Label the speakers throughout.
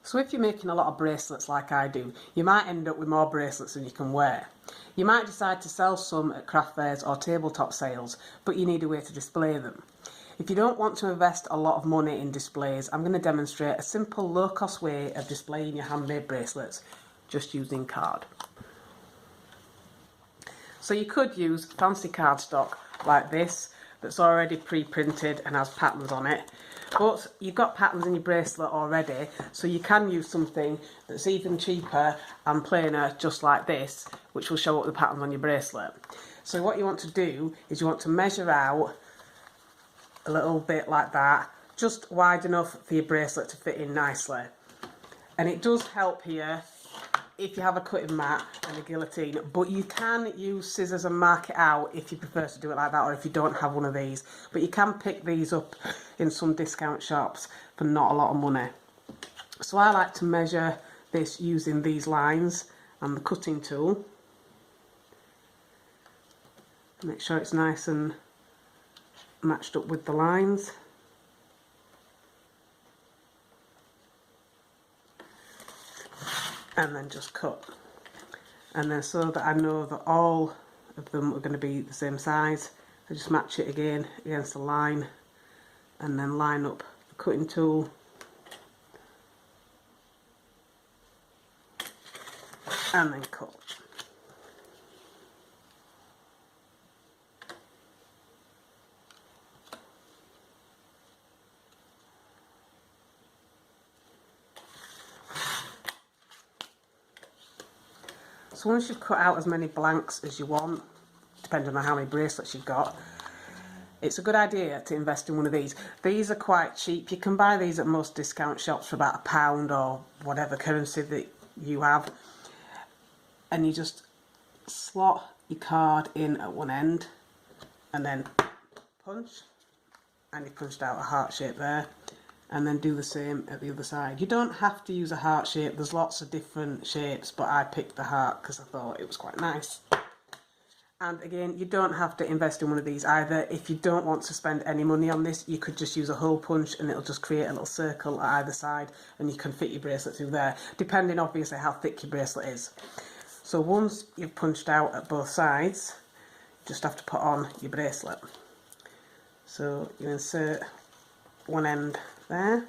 Speaker 1: So if you're making a lot of bracelets like I do, you might end up with more bracelets than you can wear. You might decide to sell some at craft fairs or tabletop sales, but you need a way to display them. If you don't want to invest a lot of money in displays, I'm going to demonstrate a simple low-cost way of displaying your handmade bracelets just using card. So you could use fancy cardstock like this that's already pre-printed and has patterns on it, but you've got patterns in your bracelet already, so you can use something that's even cheaper and plainer, just like this, which will show up the patterns on your bracelet. So what you want to do is you want to measure out a little bit like that, just wide enough for your bracelet to fit in nicely. And it does help here if you have a cutting mat and a guillotine, but you can use scissors and mark it out if you prefer to do it like that, or if you don't have one of these. But you can pick these up in some discount shops for not a lot of money. So I like to measure this using these lines and the cutting tool. Make sure it's nice and matched up with the lines. And then just cut. And then so that I know that all of them are going to be the same size, I just match it again against the line and then line up the cutting tool and then cut. So once you've cut out as many blanks as you want, depending on how many bracelets you've got, it's a good idea to invest in one of these. These are quite cheap. You can buy these at most discount shops for about £1 or whatever currency that you have. And you just slot your card in at one end and then punch, and you punched out a heart shape there. And then do the same at the other side. You don't have to use a heart shape, there's lots of different shapes, but I picked the heart because I thought it was quite nice. And again, you don't have to invest in one of these either. If you don't want to spend any money on this, you could just use a hole punch and it'll just create a little circle at either side and you can fit your bracelet through there, depending obviously how thick your bracelet is. So once you've punched out at both sides, you just have to put on your bracelet. So you insert one end there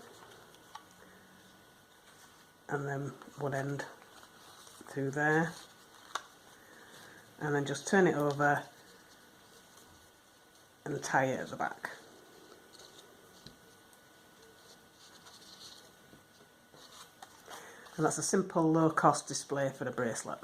Speaker 1: and then one end through there, and then just turn it over and tie it at the back. And that's a simple low cost display for a bracelet.